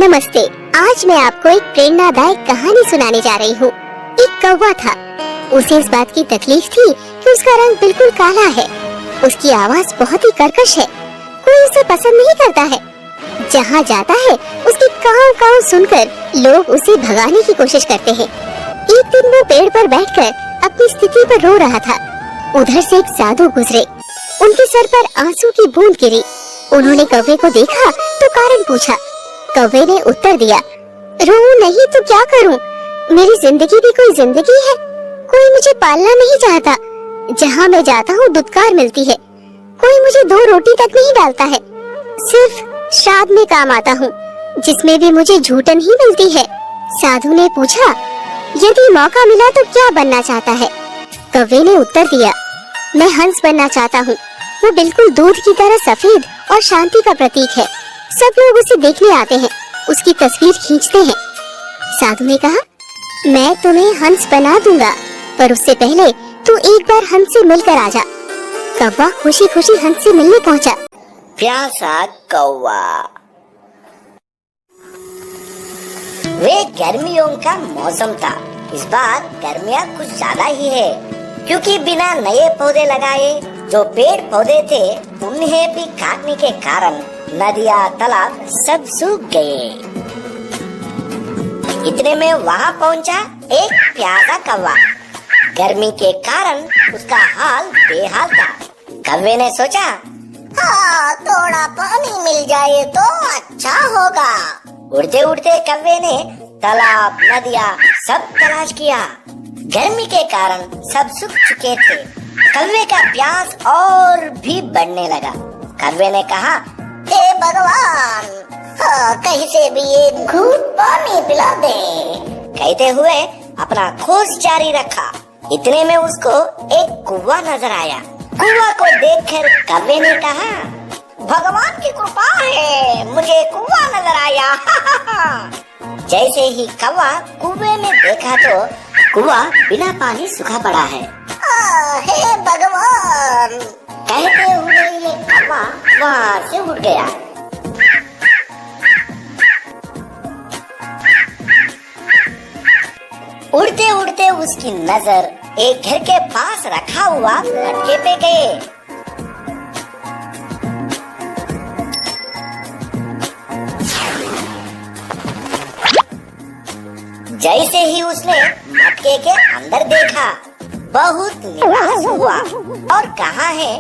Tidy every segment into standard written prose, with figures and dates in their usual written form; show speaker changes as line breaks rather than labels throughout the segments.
नमस्ते। आज मैं आपको एक प्रेरणादायक कहानी सुनाने जा रही हूँ। एक कौवा था। उसे इस बात की तकलीफ थी कि उसका रंग बिल्कुल काला है। उसकी आवाज बहुत ही कर्कश है। कोई उसे पसंद नहीं करता है। जहाँ जाता है उसकी काव काव सुनकर लोग उसे भगाने की कोशिश करते हैं। एक दिन वो पेड़ पर बैठकर अपनी स्थिति पर रो रहा था। उधर से एक साधु गुजरे। उनके सर पर आंसू की बूंद गिरी। उन्होंने कौवे को देखा तो कारण पूछा। कौवे ने उत्तर दिया, रोऊं नहीं तो क्या करूं? मेरी जिंदगी भी कोई जिंदगी है। कोई मुझे पालना नहीं चाहता। जहाँ मैं जाता हूँ दुत्कार मिलती है। कोई मुझे 2 रोटी तक नहीं डालता है। सिर्फ श्राद्ध में काम आता हूँ, जिसमें भी मुझे झूठन ही मिलती है। साधु ने पूछा, यदि मौका मिला तो क्या बनना चाहता है? कौवे ने उत्तर दिया, मैं हंस बनना चाहता हूँ। वो बिल्कुल दूध की तरह सफेद और शांति का प्रतीक है। सब लोग उसे देखने आते हैं, उसकी तस्वीर खींचते हैं। साधु ने कहा, मैं तुम्हें हंस बना दूंगा, पर उससे पहले तू एक बार हंस से मिलकर आ जा। कौवा खुशी खुशी हंस से मिलने पहुंचा।
प्यासा कौवा। वे गर्मियों का मौसम था। इस बार गर्मियाँ कुछ ज्यादा ही है, क्योंकि बिना नए पौधे लगाए जो पेड़ पौधे थे उन्हें भी काटने के कारण नदियाँ तालाब सब सूख गए। इतने में वहाँ पहुँचा एक प्यासा कौवा। गर्मी के कारण उसका हाल बेहाल था। कौवे ने सोचा, हाँ, थोड़ा पानी मिल जाए तो अच्छा होगा। उड़ते उड़ते कौवे ने तालाब नदियाँ सब तलाश किया। गर्मी के कारण सब सूख चुके थे। कौवे का प्यास और भी बढ़ने लगा। कौवे ने कहा, हे भगवान, कहीं से भी एक घूंट पानी पिला दे। कहते हुए अपना खोज जारी रखा। इतने में उसको एक कुआं नजर आया। कुआं को देखकर कौवे ने कहा, भगवान की कृपा है, मुझे कुआं नजर आया। जैसे ही कौवा कुएं में देखा तो कुआं बिना पानी सूखा पड़ा है। हे भगवान, कहते हुए ये कौवा वहाँ से उड़ गया। उड़ते उड़ते उसकी नजर एक घर के पास रखा हुआ लटके पे गए। जैसे ही उसने मटके के अंदर देखा, बहुत निराश हुआ और कहा है,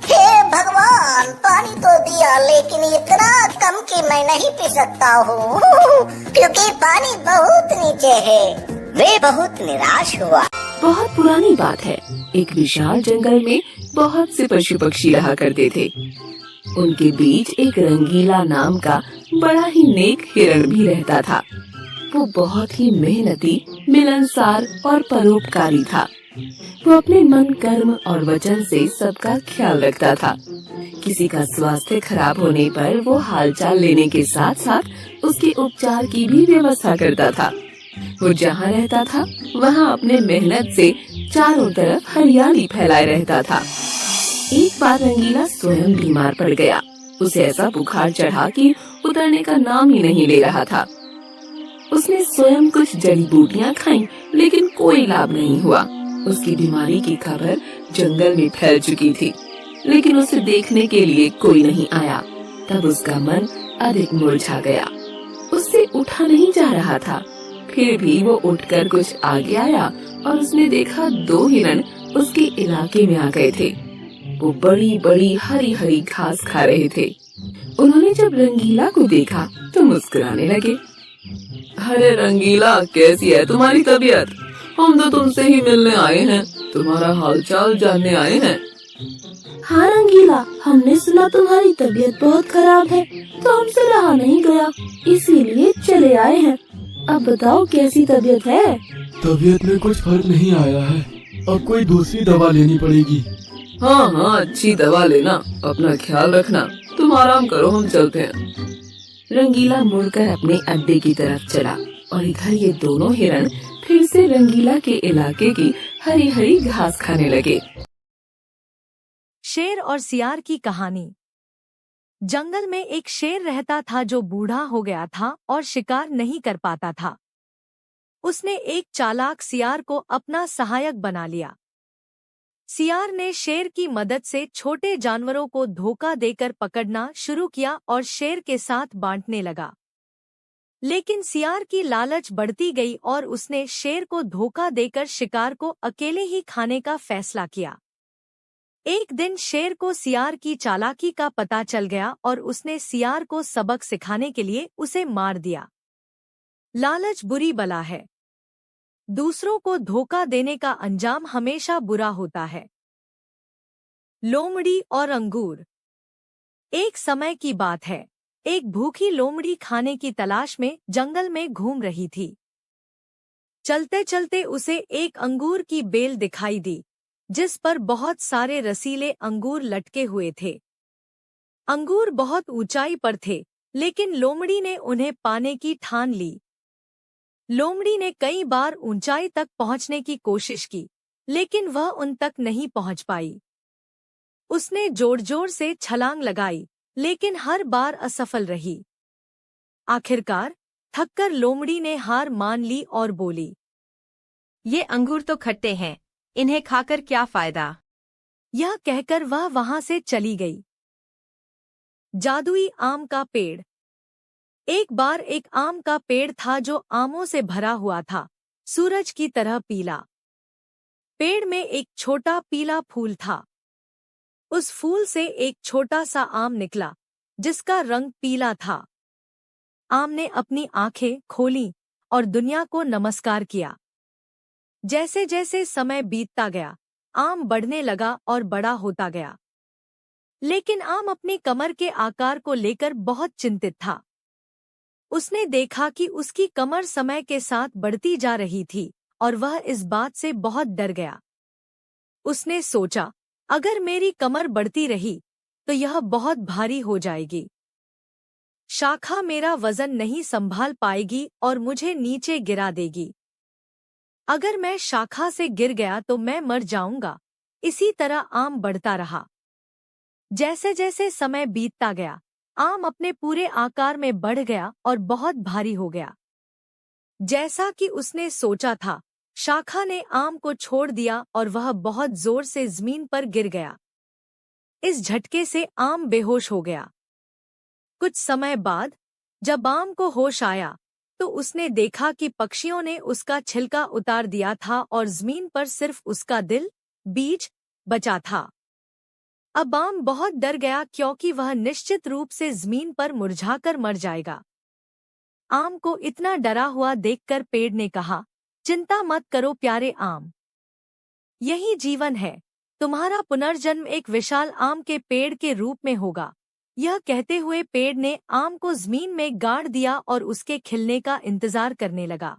हे भगवान, पानी तो दिया लेकिन इतना कम कि मैं नहीं पी सकता हूँ, क्योंकि पानी बहुत नीचे है। वे बहुत निराश हुआ।
बहुत पुरानी बात है। एक विशाल जंगल में बहुत से पशु पक्षी रहा करते थे। उनके बीच एक रंगीला नाम का बड़ा ही नेक हिरण भी रहता था। वो बहुत ही मेहनती, मिलनसार और परोपकारी था। वो अपने मन, कर्म और वचन से सबका ख्याल रखता था। किसी का स्वास्थ्य खराब होने पर वो हालचाल लेने के साथ साथ उसके उपचार की भी व्यवस्था करता था। वो जहाँ रहता था वहाँ अपने मेहनत से चारों तरफ हरियाली फैलाए रहता था। एक बार रंगीला स्वयं बीमार पड़ गया। उसे ऐसा बुखार चढ़ा कि उतरने का नाम ही नहीं ले रहा था। उसने स्वयं कुछ जड़ी बूटियाँ खाईं, लेकिन कोई लाभ नहीं हुआ। उसकी बीमारी की खबर जंगल में फैल चुकी थी, लेकिन उसे देखने के लिए कोई नहीं आया। तब उसका मन अधिक मुरझा गया। उससे उठा नहीं जा रहा था। फिर भी वो उठकर कुछ आगे आया और उसने देखा 2 हिरण उसके इलाके में आ गए थे। वो बड़ी बड़ी हरी हरी घास खा रहे थे। उन्होंने जब रंगीला को देखा तो मुस्कुराने लगे। अरे रंगीला, कैसी है तुम्हारी तबीयत? हम तो तुमसे ही मिलने आए हैं, तुम्हारा हालचाल जानने आए हैं।
हाँ रंगीला, हमने सुना तुम्हारी तबीयत बहुत खराब है, तो हमसे रहा नहीं गया, इसीलिए चले आए हैं। अब बताओ कैसी तबीयत है?
तबीयत में कुछ फर्क नहीं आया है। अब कोई दूसरी दवा लेनी पड़ेगी।
हाँ हाँ, अच्छी दवा लेना, अपना ख्याल रखना। तुम आराम करो, हम चलते हैं। रंगीला मुड़कर अपने अड्डे की तरफ चला और इधर ये दोनों हिरण फिर से रंगीला के इलाके की हरी हरी घास खाने लगे।
शेर और सियार की कहानी। जंगल में एक शेर रहता था जो बूढ़ा हो गया था और शिकार नहीं कर पाता था। उसने एक चालाक सियार को अपना सहायक बना लिया। सियार ने शेर की मदद से छोटे जानवरों को धोखा देकर पकड़ना शुरू किया और शेर के साथ बांटने लगा। लेकिन सियार की लालच बढ़ती गई और उसने शेर को धोखा देकर शिकार को अकेले ही खाने का फैसला किया। एक दिन शेर को सियार की चालाकी का पता चल गया और उसने सियार को सबक सिखाने के लिए उसे मार दिया। लालच बुरी बला है। दूसरों को धोखा देने का अंजाम हमेशा बुरा होता है। लोमड़ी और अंगूर। एक समय की बात है, एक भूखी लोमड़ी खाने की तलाश में जंगल में घूम रही थी। चलते चलते उसे एक अंगूर की बेल दिखाई दी, जिस पर बहुत सारे रसीले अंगूर लटके हुए थे। अंगूर बहुत ऊंचाई पर थे, लेकिन लोमड़ी ने उन्हें पाने की ठान ली। लोमड़ी ने कई बार ऊंचाई तक पहुंचने की कोशिश की, लेकिन वह उन तक नहीं पहुंच पाई। उसने जोर जोर से छलांग लगाई, लेकिन हर बार असफल रही। आखिरकार थककर लोमड़ी ने हार मान ली और बोली,
ये अंगूर तो खट्टे हैं, इन्हें खाकर क्या फायदा।
यह कहकर वह वहां से चली गई। जादुई आम का पेड़। एक बार एक आम का पेड़ था जो आमों से भरा हुआ था, सूरज की तरह पीला। पेड़ में एक छोटा पीला फूल था। उस फूल से एक छोटा सा आम निकला, जिसका रंग पीला था। आम ने अपनी आंखें खोलीं और दुनिया को नमस्कार किया। जैसे जैसे समय बीतता गया, आम बढ़ने लगा और बड़ा होता गया। लेकिन आम अपनी कमर के आकार को लेकर बहुत चिंतित था। उसने देखा कि उसकी कमर समय के साथ बढ़ती जा रही थी और वह इस बात से बहुत डर गया। उसने सोचा, अगर मेरी कमर बढ़ती रही तो यह बहुत भारी हो जाएगी। शाखा मेरा वजन नहीं संभाल पाएगी और मुझे नीचे गिरा देगी। अगर मैं शाखा से गिर गया तो मैं मर जाऊंगा। इसी तरह आम बढ़ता रहा। जैसे जैसे समय बीतता गया, आम अपने पूरे आकार में बढ़ गया और बहुत भारी हो गया। जैसा कि उसने सोचा था, शाखा ने आम को छोड़ दिया और वह बहुत जोर से जमीन पर गिर गया। इस झटके से आम बेहोश हो गया। कुछ समय बाद जब आम को होश आया तो उसने देखा कि पक्षियों ने उसका छिलका उतार दिया था और जमीन पर सिर्फ उसका दिल, बीज, बचा था। अब आम बहुत डर गया क्योंकि वह निश्चित रूप से जमीन पर मुरझाकर मर जाएगा। आम को इतना डरा हुआ देखकर पेड़ ने कहा, चिंता मत करो प्यारे आम, यही जीवन है। तुम्हारा पुनर्जन्म एक विशाल आम के पेड़ के रूप में होगा। यह कहते हुए पेड़ ने आम को जमीन में गाड़ दिया और उसके खिलने का इंतजार करने लगा।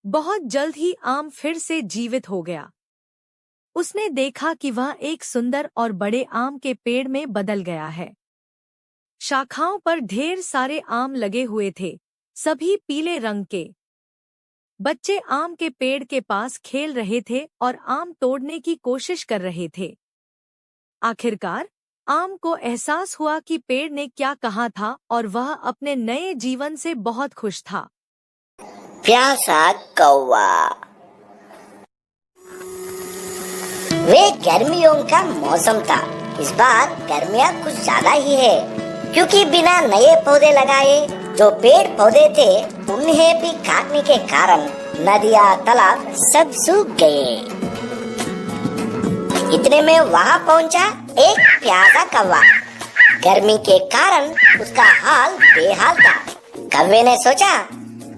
बहुत जल्द ही आम फिर से जीवित हो गया। उसने देखा कि वह एक सुंदर और बड़े आम के पेड़ में बदल गया है। शाखाओं पर ढेर सारे आम लगे हुए थे, सभी पीले रंग के। बच्चे आम के पेड़ के पास खेल रहे थे और आम तोड़ने की कोशिश कर रहे थे। आखिरकार आम को एहसास हुआ कि पेड़ ने क्या कहा था और वह अपने नए जीवन से बहुत खुश था।
प्यासा कौवा। वे गर्मियों का मौसम था। इस बार गर्मियाँ कुछ ज्यादा ही है, क्योंकि बिना नए पौधे लगाए जो पेड़ पौधे थे उन्हें भी काटने के कारण नदियाँ, तालाब सब सूख गए। इतने में वहाँ पहुँचा एक प्यासा कौवा। गर्मी के कारण उसका हाल बेहाल था। कौवे ने सोचा,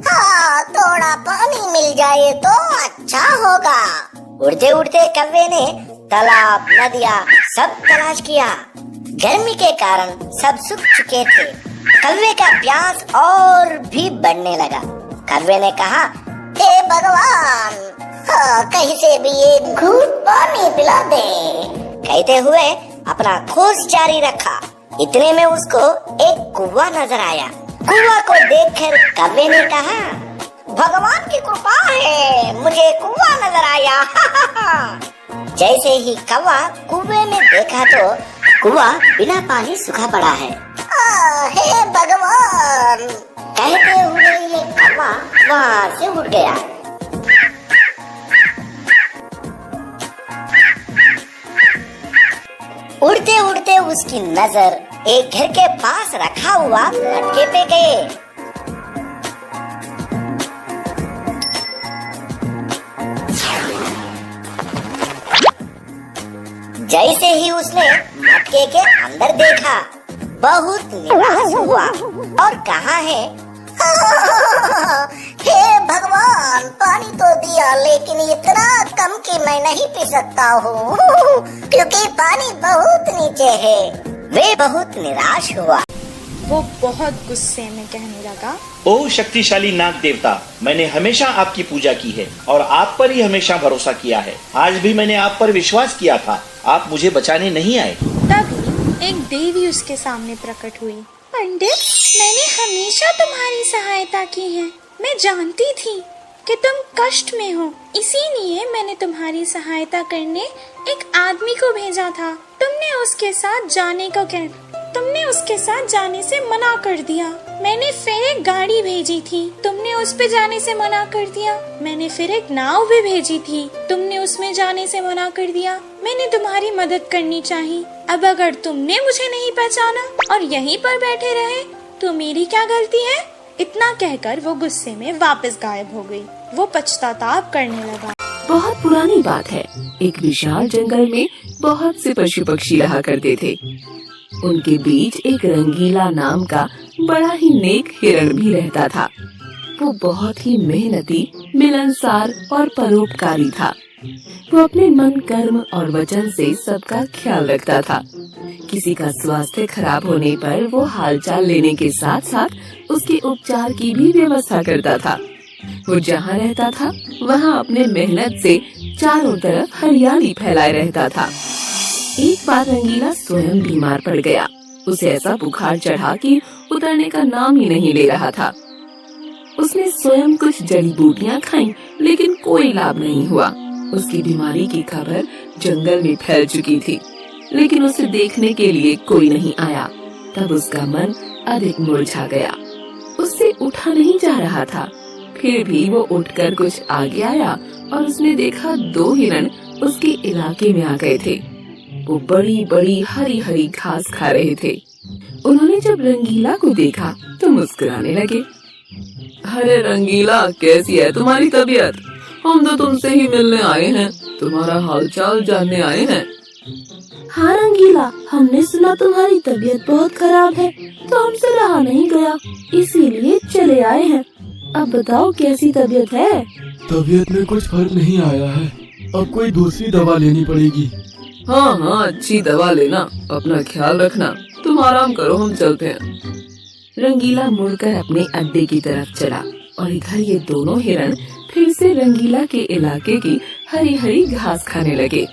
हाँ, थोड़ा पानी मिल जाए तो अच्छा होगा। उड़ते उड़ते कौवे ने तालाब, नदियाँ सब तलाश किया। गर्मी के कारण सब सूख चुके थे। कौवे का प्यास और भी बढ़ने लगा। कौवे ने कहा, हे भगवान, हाँ, कहीं से भी एक घूंट पानी पिला दे। कहते हुए अपना खोज जारी रखा। इतने में उसको एक कुआं नजर आया। कुआं को देखकर कौवे ने कहा, भगवान की कृपा है, मुझे कुआं नजर आया। जैसे ही कौवा कुएं में देखा तो कुआं बिना पानी सूखा पड़ा है। हे भगवान, कहते हुए ये कौवा वहाँ से उड़ गया। उड़ते उड़ते उसकी नजर एक घर के पास रखा हुआ मटके पे गए। जैसे ही उसने मटके के अंदर देखा, बहुत निराश हुआ और कहा है, हे भगवान, पानी तो दिया लेकिन इतना कम कि मैं नहीं पी सकता हूँ क्योंकि पानी बहुत नीचे है। वे बहुत निराश हुआ।
वो बहुत गुस्से में कहने लगा,
ओ शक्तिशाली नाग देवता, मैंने हमेशा आपकी पूजा की है और आप पर ही हमेशा भरोसा किया है। आज भी मैंने आप पर विश्वास किया था, आप मुझे बचाने नहीं आए।
तभी एक देवी उसके सामने प्रकट हुई। पंडित, मैंने हमेशा तुम्हारी सहायता की है। मैं जानती थी कि तुम कष्ट में हो, इसीलिए मैंने तुम्हारी सहायता करने एक आदमी को भेजा था। तुमने उसके साथ जाने से मना कर दिया। मैंने फिर एक गाड़ी भेजी थी, तुमने उस पे जाने से मना कर दिया। मैंने फिर एक नाव भी भेजी थी, तुमने उसमें जाने से मना कर दिया। मैंने तुम्हारी मदद करनी चाहिए। अब अगर तुमने मुझे नहीं पहचाना और यहीं पर बैठे रहे तो मेरी क्या गलती है? इतना कहकर वो गुस्से में वापस गायब हो गई। वो पछताताप करने लगा।
बहुत पुरानी बात है। एक विशाल जंगल में बहुत से पशु पक्षी रहा करते थे। उनके बीच एक रंगीला नाम का बड़ा ही नेक हिरण भी रहता था। वो बहुत ही मेहनती, मिलनसार और परोपकारी था। वो अपने मन, कर्म और वचन से सबका ख्याल रखता था। किसी का स्वास्थ्य खराब होने पर वो हालचाल लेने के साथ साथ उसके उपचार की भी व्यवस्था करता था। वो जहाँ रहता था वहाँ अपने मेहनत से चारों तरफ हरियाली फैलाए रहता था। एक बार रंगीला स्वयं बीमार पड़ गया। उसे ऐसा बुखार चढ़ा कि उतरने का नाम ही नहीं ले रहा था। उसने स्वयं कुछ जड़ी बूटियाँ खाईं, लेकिन कोई लाभ नहीं हुआ। उसकी बीमारी की खबर जंगल में फैल चुकी थी, लेकिन उसे देखने के लिए कोई नहीं आया। तब उसका मन अधिक मुरझा गया। उससे उठा नहीं जा रहा था। फिर भी वो उठकर कुछ आगे आया और उसने देखा 2 हिरण उसके इलाके में आ गए थे। वो बड़ी बड़ी हरी हरी घास खा रहे थे। उन्होंने जब रंगीला को देखा तो मुस्कुराने लगे। अरे रंगीला, कैसी है तुम्हारी तबीयत? हम तो तुमसे ही मिलने आए हैं, तुम्हारा हालचाल जानने आए हैं।
हाँ रंगीला, हमने सुना तुम्हारी तबीयत बहुत खराब है, तो हमसे रहा नहीं गया, इसीलिए चले आए हैं। अब बताओ कैसी तबीयत है?
तबीयत में कुछ फर्क नहीं आया है, अब कोई दूसरी दवा लेनी पड़ेगी।
हाँ, अच्छी दवा लेना, अपना ख्याल रखना। तुम आराम करो, हम चलते हैं। रंगीला मुड़कर अपने अड्डे की तरफ चला और इधर ये दोनों हिरण फिर से रंगीला के इलाके की हरी हरी घास खाने लगे।